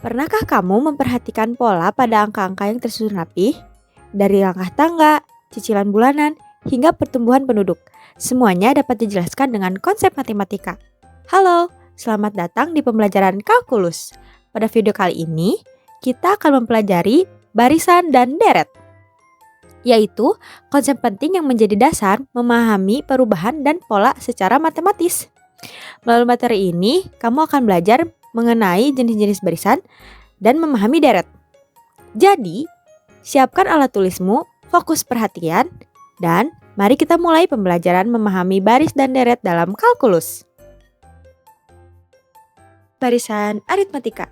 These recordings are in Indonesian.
Pernahkah kamu memperhatikan pola pada angka-angka yang tersusun rapi? Dari langkah tangga, cicilan bulanan, hingga pertumbuhan penduduk. Semuanya dapat dijelaskan dengan konsep matematika. Halo, selamat datang di pembelajaran kalkulus. Pada video kali ini, kita akan mempelajari barisan dan deret, yaitu konsep penting yang menjadi dasar memahami perubahan dan pola secara matematis. Melalui materi ini, kamu akan belajar mengenai jenis-jenis barisan dan memahami deret. Jadi, siapkan alat tulismu, fokus perhatian, dan mari kita mulai pembelajaran memahami baris dan deret dalam kalkulus. Barisan aritmatika.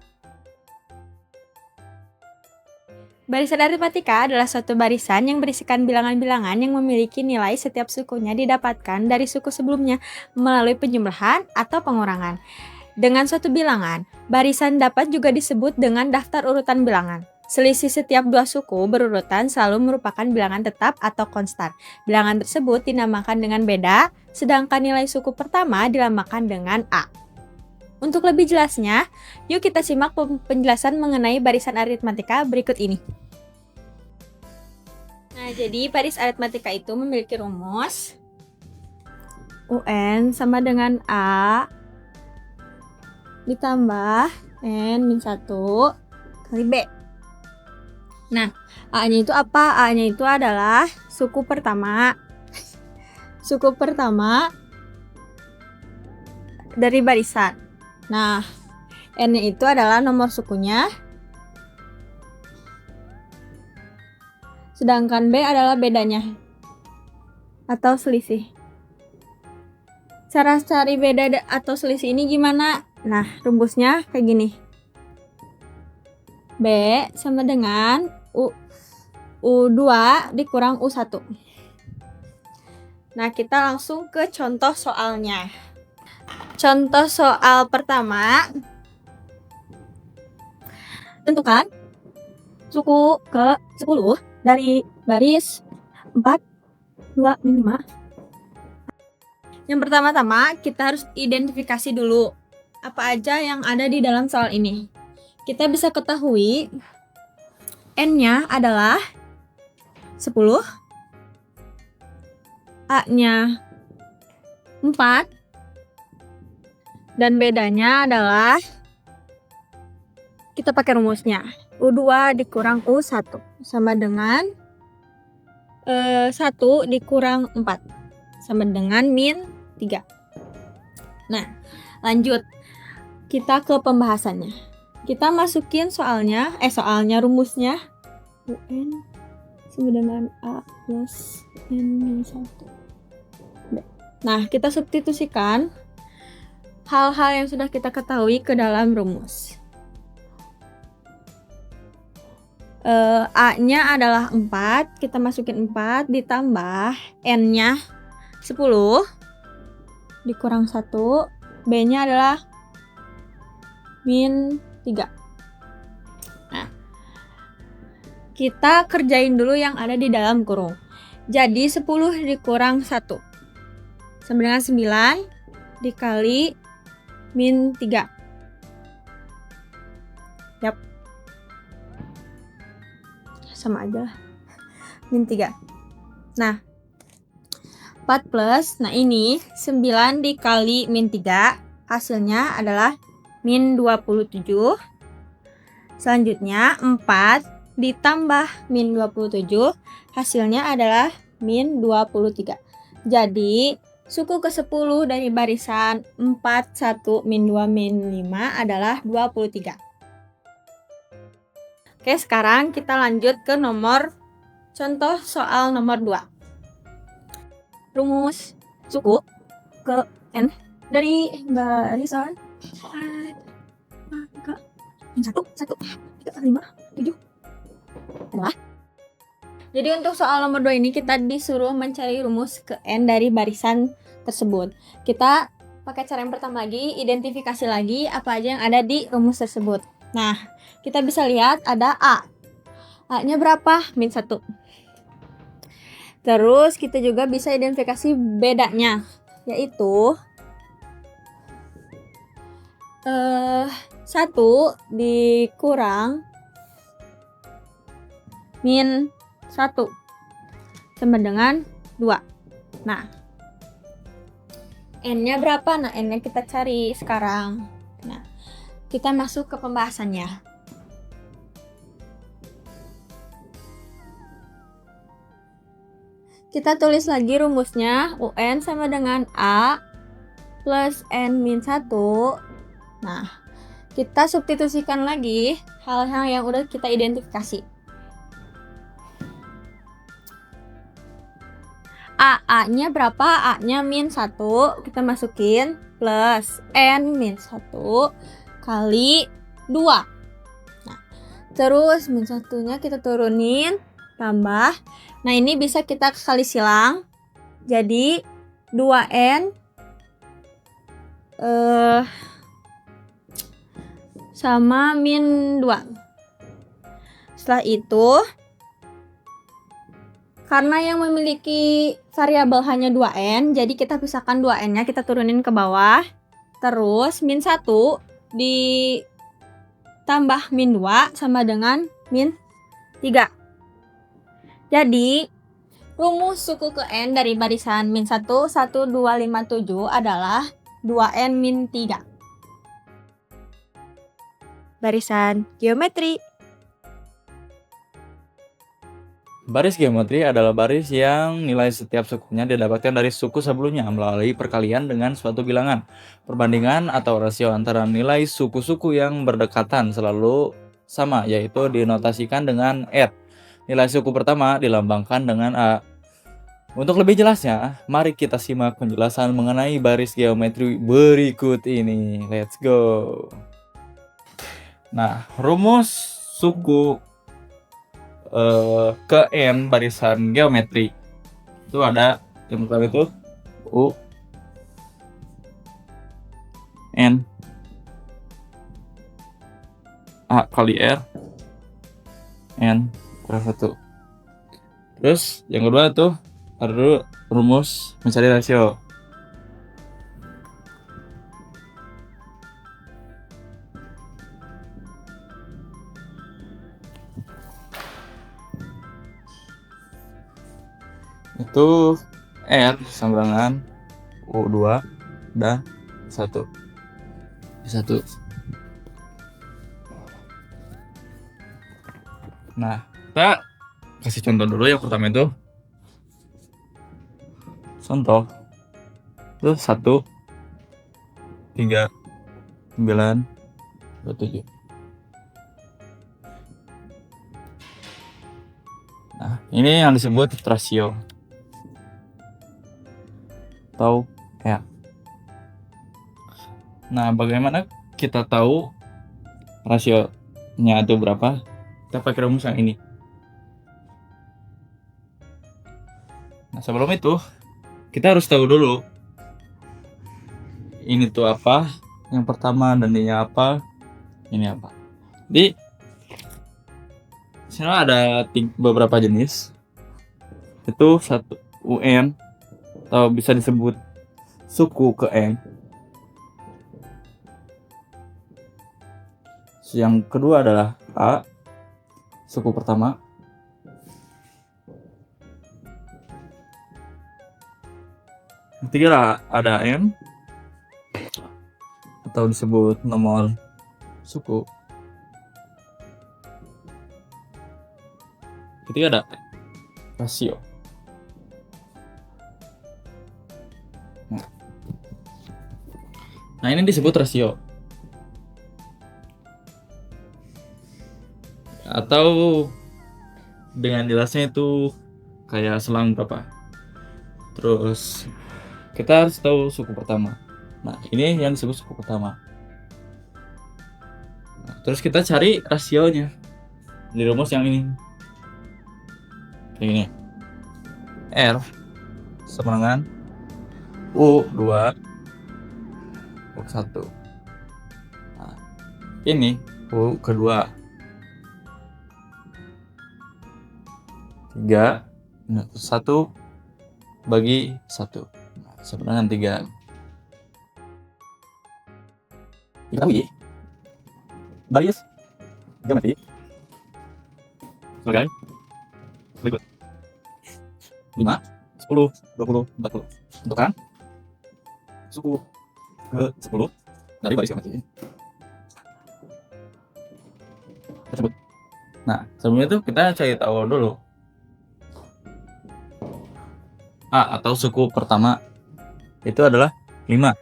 Barisan aritmatika adalah suatu barisan yang berisikan bilangan-bilangan yang memiliki nilai setiap sukunya didapatkan dari suku sebelumnya melalui penjumlahan atau pengurangan. Dengan suatu bilangan, barisan dapat juga disebut dengan daftar urutan bilangan. Selisih setiap dua suku berurutan selalu merupakan bilangan tetap atau konstan. Bilangan tersebut dinamakan dengan beda, sedangkan nilai suku pertama dinamakan dengan A. Untuk lebih jelasnya, yuk kita simak penjelasan mengenai barisan aritmatika berikut ini. Nah, jadi baris aritmatika itu memiliki rumus UN sama dengan A ditambah N-1 kali B. Nah, A-nya itu apa? A-nya itu adalah suku pertama. Suku pertama dari barisan. Nah, N-nya itu adalah nomor sukunya. Sedangkan B adalah bedanya atau selisih. Cara cari beda atau selisih ini gimana? Nah, rumusnya kayak gini. B sama dengan U2 dikurang U1. Nah, kita langsung ke contoh soalnya. Contoh soal pertama. Tentukan suku ke-10 dari baris 4, 2, 5. Yang pertama-tama kita harus identifikasi dulu apa aja yang ada di dalam soal ini. Kita bisa ketahui N-nya adalah 10, A-nya 4, dan bedanya adalah kita pakai rumusnya U2 dikurang U1 sama dengan 1 dikurang 4 sama dengan min 3. Nah, lanjut kita ke pembahasannya. Kita masukin soalnya rumusnya UN sama dengan A plus N-1 B. Nah, kita substitusikan hal-hal yang sudah kita ketahui ke dalam rumus. A-nya adalah 4, kita masukin 4 ditambah N-nya 10 dikurang 1, B-nya adalah min 3. Nah, kita kerjain dulu yang ada di dalam kurung. Jadi 10 dikurang 1 sama dengan 9 dikali min 3. Yap. Sama aja lah. Min 3. Nah, 4 plus, nah ini 9 dikali min 3, hasilnya adalah min 27. Selanjutnya 4 ditambah min 27, hasilnya adalah min 23. Jadi, suku ke-10 dari barisan 4, 1, min 2, min 5 adalah 23. Oke, sekarang kita lanjut ke contoh soal nomor 2. Rumus suku ke N dari barisan 1, 3, 5, 7 adalah. Jadi untuk soal nomor 2 ini kita disuruh mencari rumus ke N dari barisan tersebut. Kita pakai cara yang pertama lagi, identifikasi lagi apa aja yang ada di rumus tersebut. Nah, kita bisa lihat ada A. A-nya berapa? Min 1. Terus kita juga bisa identifikasi bedanya, yaitu 1 dikurang min 1 sama dengan 2. Nah, N-nya berapa? Nah, N-nya kita cari sekarang. Nah, kita masuk ke pembahasannya. Kita tulis lagi rumusnya, UN sama dengan A plus N min 1. Nah, kita substitusikan lagi hal-hal yang udah kita identifikasi. A-nya berapa? A-nya min 1, kita masukin plus N min 1 kali 2. Nah, terus min 1-nya kita turunin, tambah. Nah, ini bisa kita kali silang. Jadi 2N sama min 2. Setelah itu, karena yang memiliki variabel hanya 2N, jadi kita pisahkan 2N-nya, kita turunin ke bawah. Terus min 1 ditambah min 2 sama dengan min 3. Jadi, rumus suku ke N dari barisan min 1, 1, 2, 5, 7 adalah 2N min 3. Barisan geometri. Baris geometri adalah baris yang nilai setiap sukunya didapatkan dari suku sebelumnya melalui perkalian dengan suatu bilangan. Perbandingan atau rasio antara nilai suku-suku yang berdekatan selalu sama, yaitu dinotasikan dengan R. Nilai suku pertama dilambangkan dengan A. Untuk lebih jelasnya, mari kita simak penjelasan mengenai baris geometri berikut ini. Let's go. Nah, rumus suku ke N barisan geometri itu ada yang pertama itu U N A kali R N berapa tuh. Terus yang kedua tuh ada dulu rumus mencari rasio. Itu R sama dengan U2 dan 1. Nah, kita kasih contoh dulu. Yang pertama itu contoh itu 1, 3, 9, 27. Nah, ini yang disebut rasio atau R. Nah, bagaimana kita tahu rasionya itu berapa? Kita pakai rumus yang ini. Nah, sebelum itu kita harus tahu dulu ini tuh apa, yang pertama, dan ini apa, ini apa. Jadi sini ada beberapa jenis. Itu satu UN atau bisa disebut suku ke N. Yang kedua adalah A, suku pertama. Yang ketiga ada M atau disebut nomor suku. Ketiga ada rasio. Nah, ini disebut rasio. Atau dengan jelasnya itu kayak selang berapa. Terus kita harus tahu suku pertama. Nah, ini yang disebut suku pertama. Nah, terus kita cari rasionya di rumus yang ini. Ini R sama dengan U2 U1. Nah, ini U kedua 3 1 bagi 1 sama dengan 3. Kita bagi baris geometri sebagai berikut: 5, 10, 20, 40. Tentukan suku ke-10 dari baris geometri tersebut. Nah, sebelumnya itu kita cari tahu dulu A atau suku pertama itu adalah 5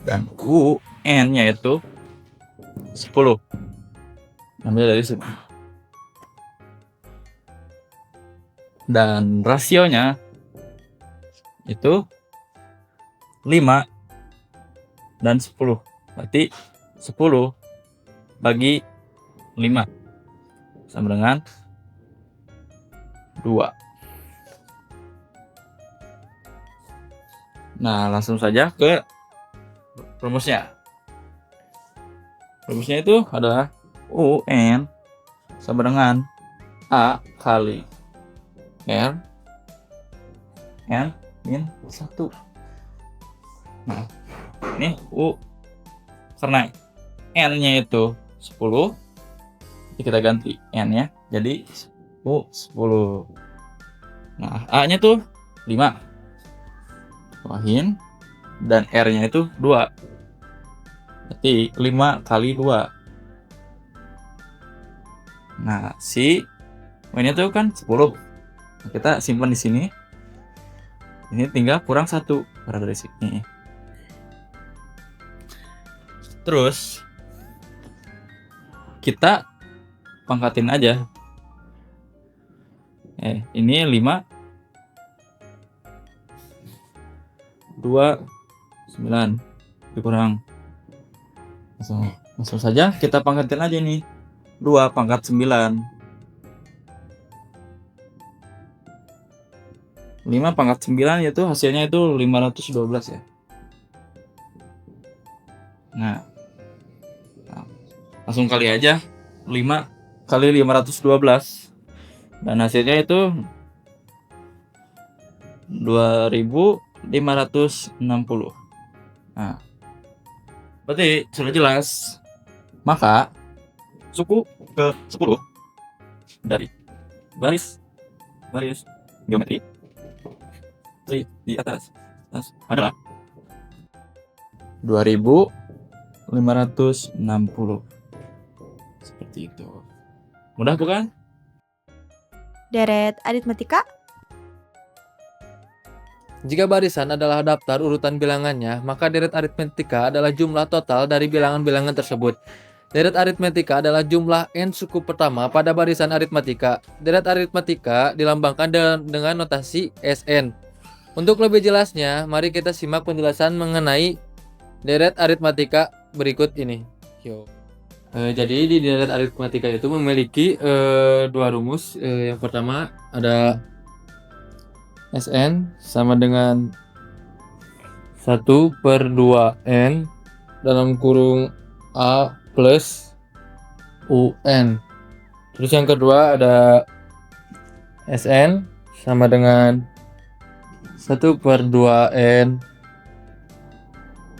dan UN-nya itu 10. Ambil dari sini. Dan rasionya itu 5 dan 10. Berarti 10 bagi 5 sama dengan 2. Nah, langsung saja ke rumusnya. Rumusnya itu adalah UN sama dengan A kali R N min 1. Nah, ini U karena N-nya itu 10, jadi kita ganti N-nya jadi U 10. Nah, A-nya tuh 5. Tambahin dan R-nya itu 2. Berarti 5 kali 2. Nah, si W-nya itu kan 10. Nah, kita simpan di sini. Ini tinggal kurang 1 dari sini. Terus kita pangkatin aja. Ini 5 2 9 dikurang langsung saja kita pangkatin aja nih. 2 pangkat 9. 5 pangkat 9 yaitu hasilnya itu 512 ya. Nah, langsung kali aja 5 kali 512 dan hasilnya itu 2560. Nah, berarti sudah jelas. Maka suku ke-10 dari baris geometri di atas adalah 2560. Seperti itu. Mudah bukan? Deret aritmatika. Jika barisan adalah daftar urutan bilangannya, maka deret aritmetika adalah jumlah total dari bilangan-bilangan tersebut. Deret aritmetika adalah jumlah n suku pertama pada barisan aritmetika. Deret aritmetika dilambangkan dengan notasi Sn. Untuk lebih jelasnya, mari kita simak penjelasan mengenai deret aritmetika berikut ini. Jadi di deret aritmetika itu memiliki dua rumus. Yang pertama ada Sn sama dengan 1/2n dalam kurung A plus UN. Terus yang kedua ada Sn sama dengan 1/2n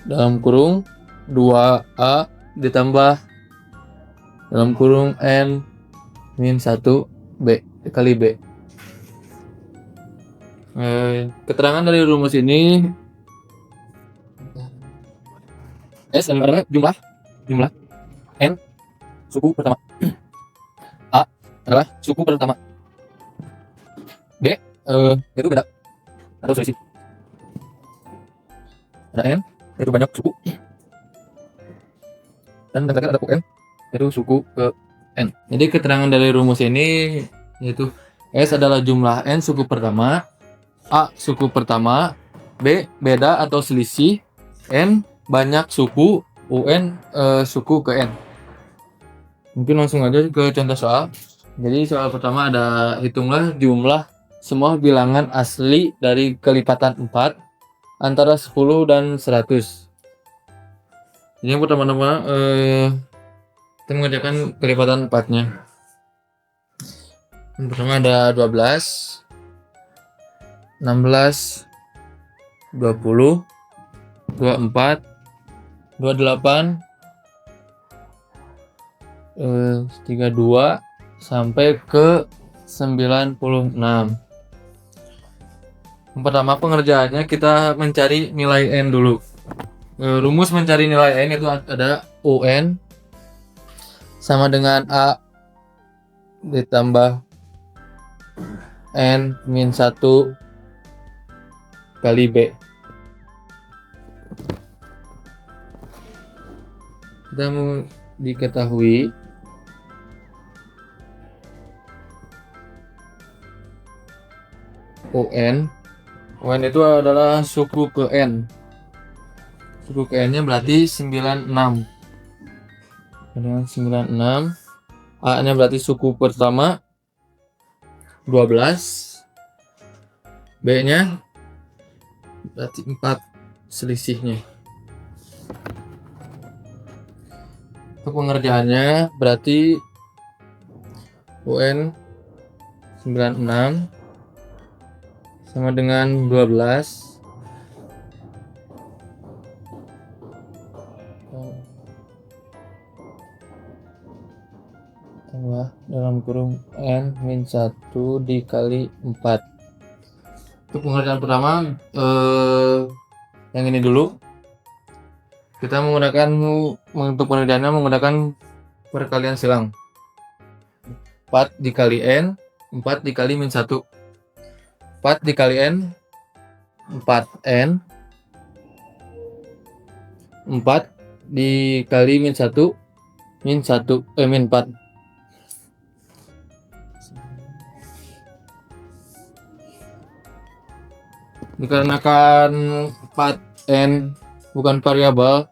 dalam kurung 2A ditambah dalam kurung n min 1b kali b. Keterangan dari rumus ini S adalah jumlah n suku pertama, A adalah suku pertama, B itu beda atau selisih, ada n itu banyak suku, dan terakhir ada UN itu suku ke n. Jadi keterangan dari rumus ini yaitu S adalah jumlah n suku pertama, A suku pertama, B beda atau selisih, N banyak suku, UN suku ke N. Mungkin langsung aja ke contoh soal. Jadi soal pertama ada hitunglah jumlah semua bilangan asli dari kelipatan 4 antara 10 dan 100. Jadi yang pertama-tama kita mengerjakan kelipatan 4-nya. Yang pertama ada 12, 16, 20, 24, 28, 32 sampai ke 96. Yang pertama pengerjaannya kita mencari nilai N dulu. Rumus mencari nilai N itu ada UN sama dengan A ditambah N min 1 kali B. Kita mau diketahui UN itu adalah suku ke N. Suku ke N nya berarti 96. Dengan 96, A nya berarti suku pertama 12, B nya berarti 4 selisihnya. Untuk pengerjaannya berarti UN 96 sama dengan 12 tambah dalam kurung N min 1 dikali 4. Untuk pengerjaan pertama yang ini dulu. Kita menggunakan untuk pengerjaannya menggunakan perkalian silang. 4 dikali N, 4 dikali min 1. 4 dikali N, 4N. 4 dikali min 1, min 4. Dikarenakan 4N bukan variabel,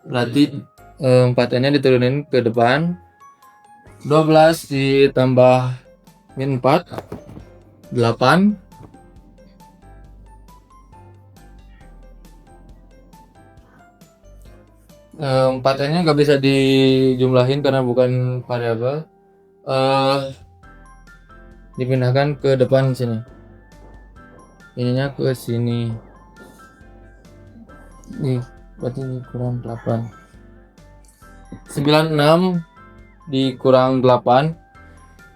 berarti 4N nya diturunin ke depan. 12 ditambah min 4, 8. 4N nya nggak bisa dijumlahin karena bukan variabel. Dipindahkan ke depan sini. Ininya ke sini. Nih, berarti kurang 8. 96 dikurang 8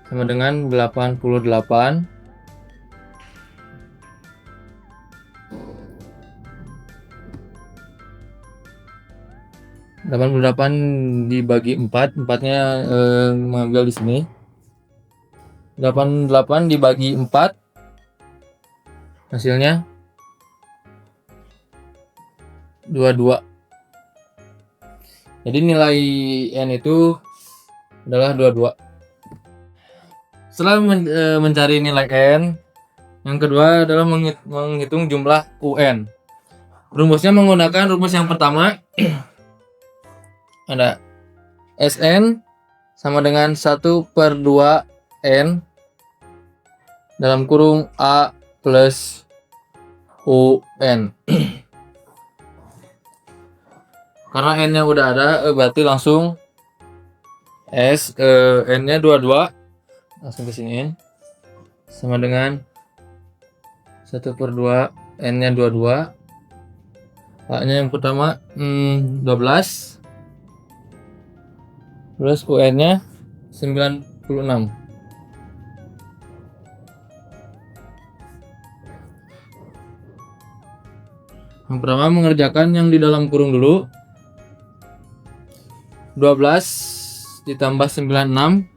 sama dengan 88. 88 dibagi 4, 4-nya mengambil di sini. 88 dibagi 4 hasilnya 22. Jadi nilai N itu adalah 22. Setelah mencari nilai N, yang kedua adalah menghitung jumlah UN. Rumusnya menggunakan rumus yang pertama. Ada SN sama dengan 1/2 N dalam kurung A plus UN. Karena N nya udah ada, berarti langsung N nya 22, langsung kesiniin sama dengan 1/2 N nya 22. A nya yang pertama 12 plus UN nya 96. Yang pertama mengerjakan yang di dalam kurung dulu. 12 ditambah 96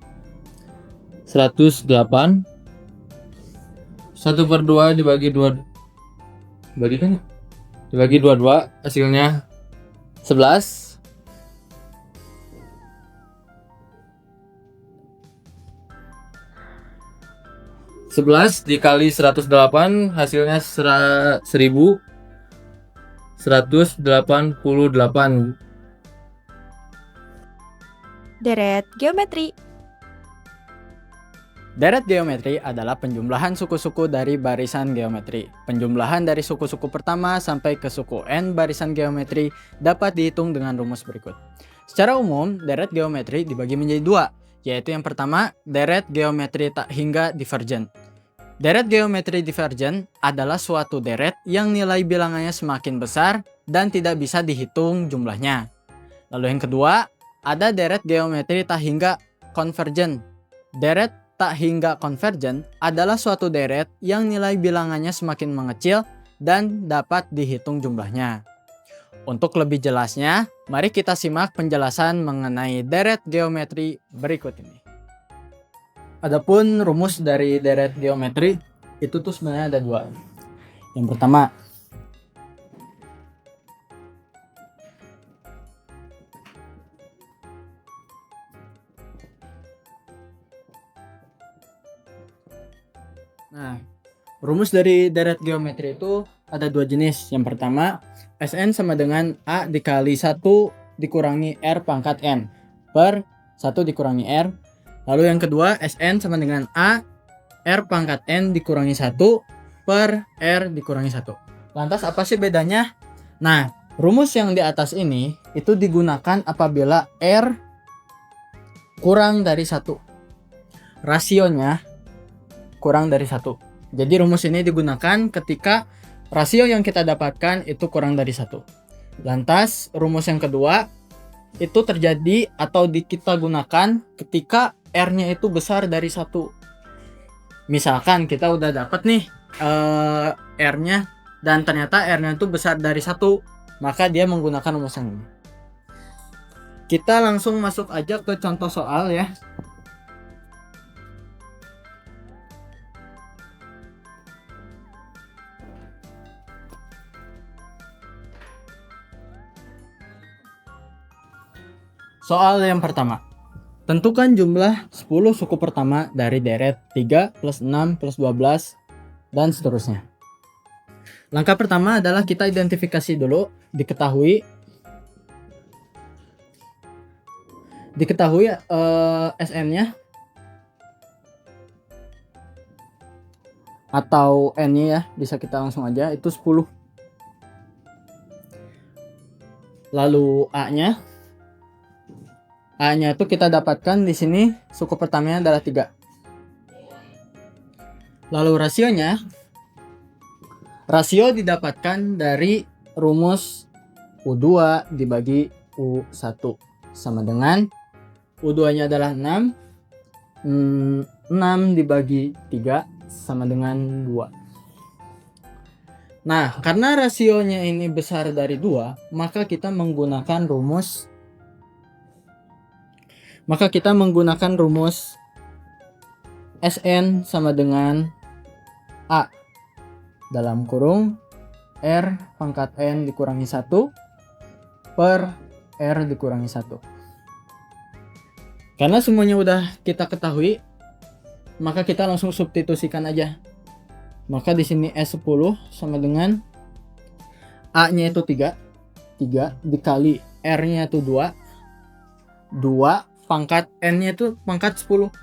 108. 1/2 dibagi 2 dibagi 22 hasilnya 11. 11 dikali 108 hasilnya 1188. Deret geometri. Deret geometri adalah penjumlahan suku-suku dari barisan geometri. Penjumlahan dari suku-suku pertama sampai ke suku N barisan geometri dapat dihitung dengan rumus berikut. Secara umum, deret geometri dibagi menjadi dua, yaitu yang pertama, deret geometri tak hingga divergen. Deret geometri divergen adalah suatu deret yang nilai bilangannya semakin besar dan tidak bisa dihitung jumlahnya. Lalu yang kedua, ada deret geometri tak hingga konvergen. Deret tak hingga konvergen adalah suatu deret yang nilai bilangannya semakin mengecil dan dapat dihitung jumlahnya. Untuk lebih jelasnya, mari kita simak penjelasan mengenai deret geometri berikut ini. Adapun rumus dari deret geometri itu tuh sebenarnya ada dua. Yang pertama, rumus dari deret geometri itu ada dua jenis. Yang pertama, Sn sama dengan A dikali 1 dikurangi R pangkat N per 1 dikurangi R. Lalu yang kedua, Sn sama dengan A R pangkat N dikurangi 1 per R dikurangi 1. Lantas apa sih bedanya? Nah, rumus yang di atas ini itu digunakan apabila R kurang dari 1. Rasionya kurang dari 1. Jadi rumus ini digunakan ketika rasio yang kita dapatkan itu kurang dari 1. Lantas rumus yang kedua itu terjadi atau kita gunakan ketika R-nya itu besar dari 1. Misalkan kita udah dapat nih R-nya dan ternyata R-nya itu besar dari 1, maka dia menggunakan rumus yang ini. Kita langsung masuk aja ke contoh soal ya. Soal yang pertama. Tentukan jumlah 10 suku pertama dari deret 3 plus 6 plus 12 dan seterusnya. Langkah pertama adalah kita identifikasi dulu, diketahui SN-nya atau N-nya ya, bisa kita langsung aja itu 10. Lalu A-nya itu kita dapatkan di sini suku pertamanya adalah 3. Lalu rasio didapatkan dari rumus U2 dibagi U1 sama dengan U2-nya adalah 6. 6 dibagi 3 sama dengan 2. Nah, karena rasionya ini besar dari 2, maka kita menggunakan rumus Sn sama dengan A dalam kurung R pangkat N dikurangi 1 per R dikurangi 1. Karena semuanya udah kita ketahui, maka kita langsung substitusikan aja. Maka di sini S10 sama dengan A-nya itu 3 dikali R-nya itu 2 pangkat N-nya itu pangkat 10.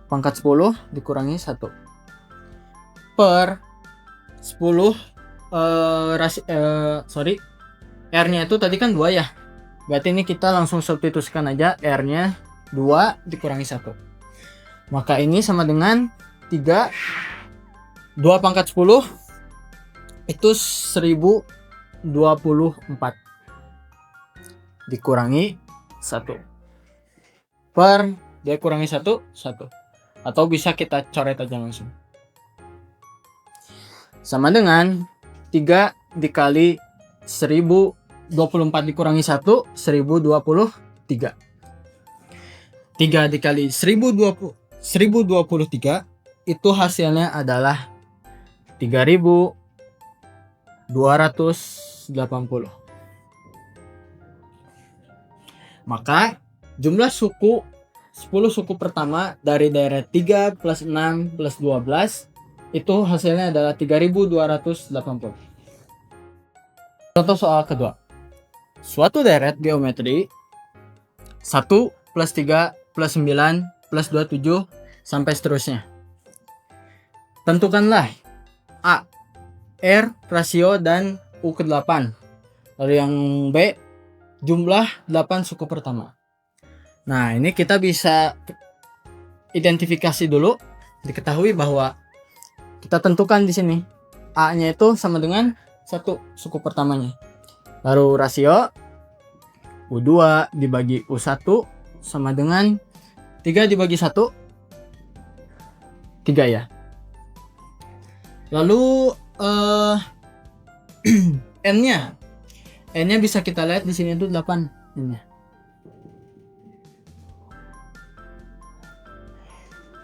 Pangkat 10 dikurangi 1 per 10 R-nya itu tadi kan 2 ya. Berarti ini kita langsung substitusikan aja, R-nya 2 dikurangi 1. Maka ini sama dengan 2 pangkat 10 itu 1024 dikurangi 1 per dia kurangi 1 atau bisa kita coret aja langsung sama dengan 3 dikali 1024 dikurangi 1 1023. 3 dikali 1023 itu hasilnya adalah 3280. Maka jumlah suku 10 suku pertama dari deret 3 plus 6 plus 12 itu hasilnya adalah 3280. Contoh soal kedua. Suatu deret geometri 1 plus 3 plus 9 plus 27 sampai seterusnya. Tentukanlah A, R, rasio, dan U ke-8. Lalu yang B, jumlah 8 suku pertama. Nah, ini kita bisa identifikasi dulu, diketahui bahwa kita tentukan di sini A-nya itu sama dengan 1 suku pertamanya. Lalu rasio U2 dibagi U1 sama dengan 3 dibagi 1, 3 ya. Lalu N-nya bisa kita lihat di sini itu 8 N-nya.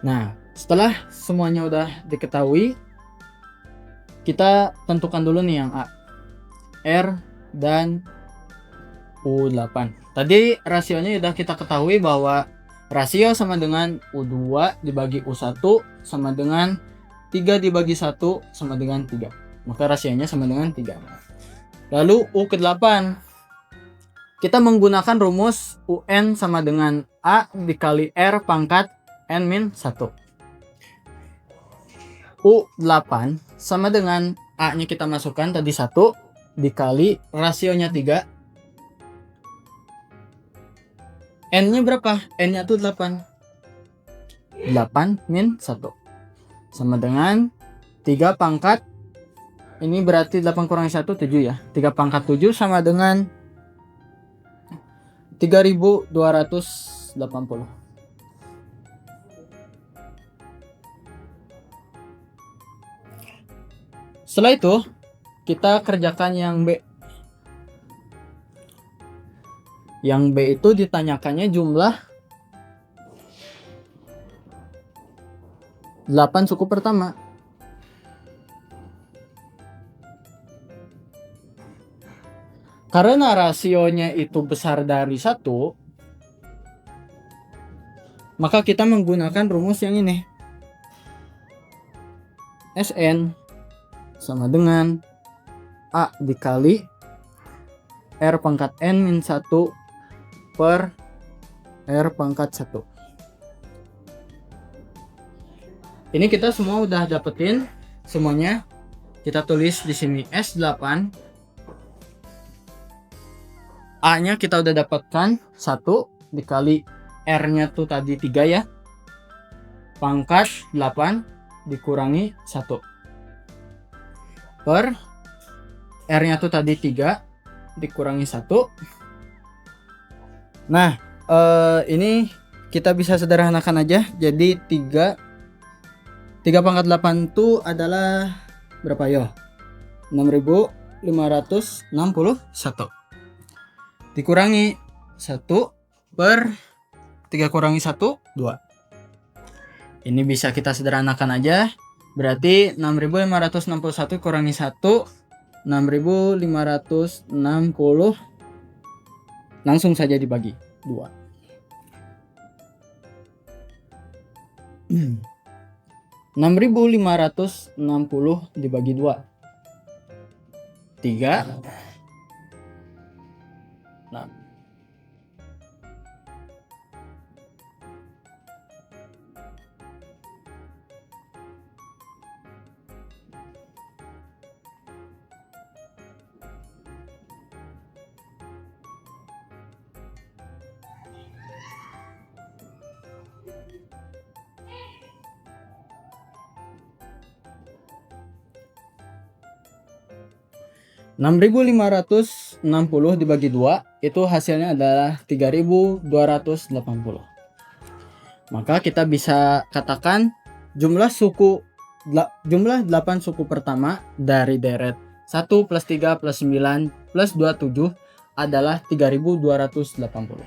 Nah, setelah semuanya udah diketahui, kita tentukan dulu nih yang A, R, dan U8. Tadi rasionya udah kita ketahui bahwa rasio sama dengan U2 dibagi U1 sama dengan 3 dibagi 1 sama dengan 3. Maka rasionya sama dengan 3. Lalu U ke-8. Kita menggunakan rumus UN sama dengan A dikali R pangkat N-1. U8 sama dengan A-nya kita masukkan tadi 1 dikali rasionya 3. N-nya berapa? N-nya tuh 8. 8 min 1. Sama dengan 3 pangkat. Ini berarti 8 kurangi 1, 7 ya. 3 pangkat 7 sama dengan 3280. Setelah itu, kita kerjakan yang B. Yang B itu ditanyakannya jumlah 8 suku pertama. Karena rasionya itu besar dari 1, maka kita menggunakan rumus yang ini. Sn sama dengan A dikali R pangkat N-1 per R pangkat 1. Ini kita semua udah dapetin semuanya. Kita tulis di sini S8. A-nya kita udah dapatkan 1 dikali R-nya tuh tadi 3 ya. Pangkat 8 dikurangi 1. Per R-nya tuh tadi 3 dikurangi 1. Nah, ini kita bisa sederhanakan aja. Jadi 3 pangkat 8 itu adalah berapa yo? 6561 dikurangi 1 per 3 kurangi 1, 2. Ini bisa kita sederhanakan aja. Berarti 6561 kurangi 1, 6560, langsung saja dibagi 2. 6560 dibagi 2, 3. Nah, 6560 dibagi 2 itu hasilnya adalah 3280. Maka kita bisa katakan jumlah 8 suku pertama dari deret 1 plus 3 plus 9 plus 27 adalah 3280.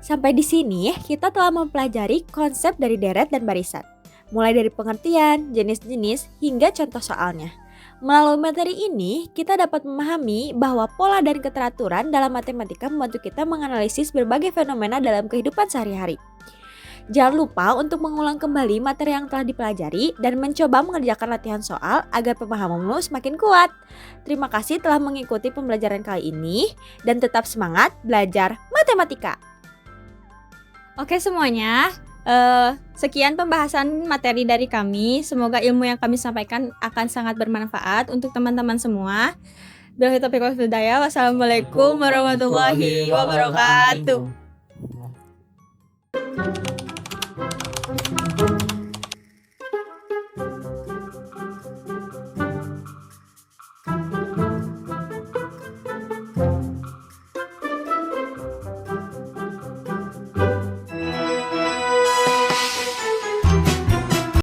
Sampai di sini kita telah mempelajari konsep dari deret dan barisan. Mulai dari pengertian, jenis-jenis, hingga contoh soalnya. Melalui materi ini, kita dapat memahami bahwa pola dan keteraturan dalam matematika membantu kita menganalisis berbagai fenomena dalam kehidupan sehari-hari. Jangan lupa untuk mengulang kembali materi yang telah dipelajari dan mencoba mengerjakan latihan soal agar pemahamanmu semakin kuat. Terima kasih telah mengikuti pembelajaran kali ini dan tetap semangat belajar matematika. Oke semuanya. Sekian pembahasan materi dari kami. Semoga ilmu yang kami sampaikan akan sangat bermanfaat untuk teman-teman semua. Billahi taufiq wal hidayah. Wassalamualaikum warahmatullahi wabarakatuh.